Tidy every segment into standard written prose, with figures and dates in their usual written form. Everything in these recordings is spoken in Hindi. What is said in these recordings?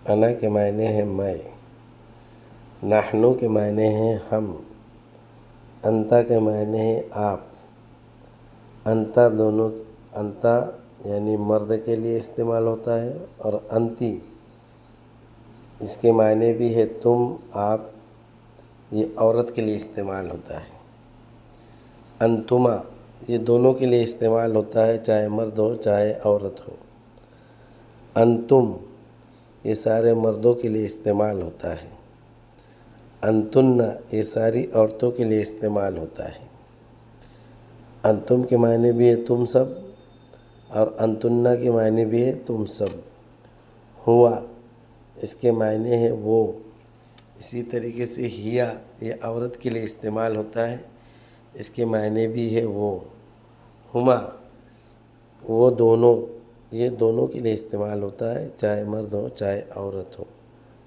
अना के मायने हैं मैं, नाहनु के मायने हैं हम, अंता के मायने हैं आप। अंता दोनों, अंता यानी मर्द के लिए इस्तेमाल होता है और अंती इसके मायने भी है तुम, आप, ये औरत के लिए इस्तेमाल होता है। अंतुमा ये दोनों के लिए इस्तेमाल होता है, चाहे मर्द हो चाहे औरत हो। अंतुम ये सारे मर्दों के लिए इस्तेमाल होता है। अंतुन्ना ये सारी औरतों के लिए इस्तेमाल होता है। अंतुम के मायने भी है तुम सब और अंतुन्ना के मायने भी है तुम सब। हुआ इसके मायने है वो। इसी तरीके से हिया ये औरत के लिए इस्तेमाल होता है, इसके मायने भी है वो। हुमा वो दोनों, ये दोनों के लिए इस्तेमाल होता है, चाहे मर्द हो चाहे औरत हो।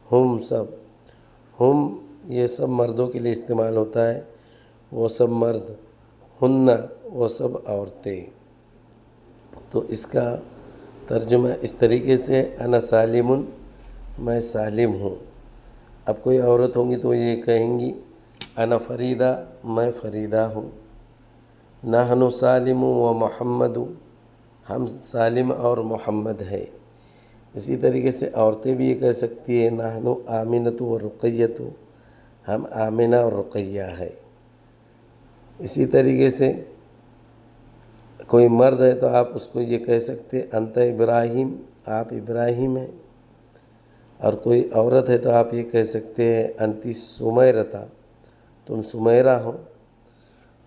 हुम सब, हुम ये सब मर्दों के लिए इस्तेमाल होता है, वो सब मर्द। हुन्ना वो सब औरतें। तो इसका तर्जुमा इस तरीके से अना सालिमुन मैं सालिम हूँ। अब कोई औरत होंगी तो ये कहेंगी अना फ़रीदा मैं फ़रीदा हूँ। नहनु सालिम व मोहम्मद हम सालिम और मोहम्मद है। इसी तरीके से औरतें भी ये कह सकती है नहनु आमिनतु व रुक़य्यतु हम आमिना और रुक़य्या है। इसी तरीके से कोई मर्द है तो आप उसको ये कह सकते अंत इब्राहिम आप इब्राहिम हैं। और कोई औरत है तो आप ये कह सकते हैं अंति सुमैरता तुम सुमैरा हो।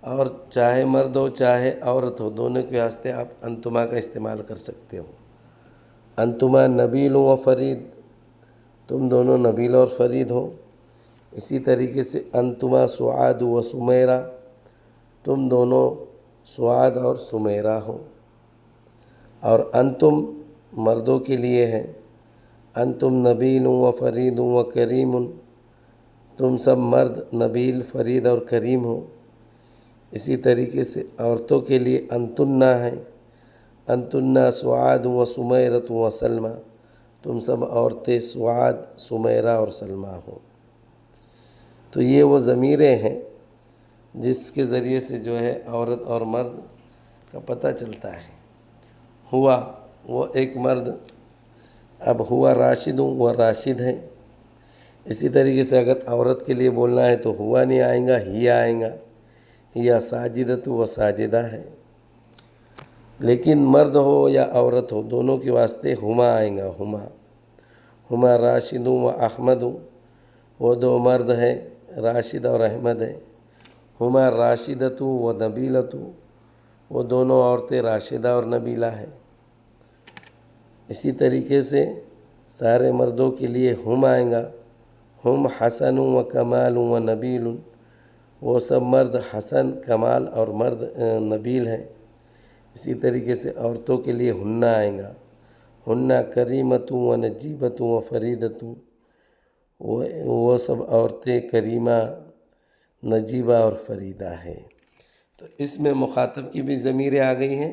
और चाहे मर्द हो चाहे औरत हो, दोनों के वास्ते आप अंतुमा का इस्तेमाल कर सकते हो। अंतुमा नबील व फ़रीद तुम दोनों नबील और फ़रीद हो। इसी तरीके से अंतुमा सुआद व सुमैरा तुम दोनों सुआद और सुमैरा हो। और अंतुम मर्दों के लिए है अंतुम नबील व फ़रीद व करीम तुम सब मर्द नबील फ़रीद और करीम हो। इसी तरीके से औरतों के लिए अंतुन्ना है अंतुन्ना सुआद व सुमैरत व सलमा तुम सब औरतें सुआद सुमैरा और सलमा हो। तो ये वो ज़मीरें हैं जिसके ज़रिए से जो है औरत और मर्द का पता चलता है। हुआ वो एक मर्द, अब हुआ राशिद हूँ वह राशिद है। इसी तरीके से अगर औरत के लिए बोलना है तो हुआ नहीं आएगा, ही आएगा। या साजिदतु व साजिदा है। लेकिन मर्द हो या औरत हो दोनों के वास्ते हुमा आएगा। हुमा हुमा राशिद व अहमद वो दो मर्द हैं, राशिद और अहमद हैं। हुमा राशिदतु व नबीलतु वो दोनों औरतें राशिदा और नबीला है। इसी तरीके से सारे मर्दों के लिए हुम आएगा। हुम हसन व कमाल व नबील वो सब मर्द हसन कमाल और मर्द नबील हैं। इसी तरीके से औरतों के लिए हुन्ना आएगा। हुन्ना करीमतु व नजीबतु व फ़रीदतु वो सब औरतें करीमा नजीबा और फ़रीदा है। तो इसमें मुखातब की भी ज़मीरें आ गई हैं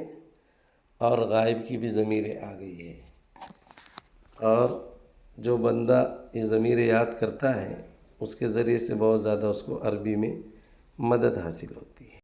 और गायब की भी ज़मीरें आ गई हैं। और जो बंदा ये ज़मीरें याद करता है उसके ज़रिए से बहुत ज़्यादा उसको अरबी में मदद हासिल होती है।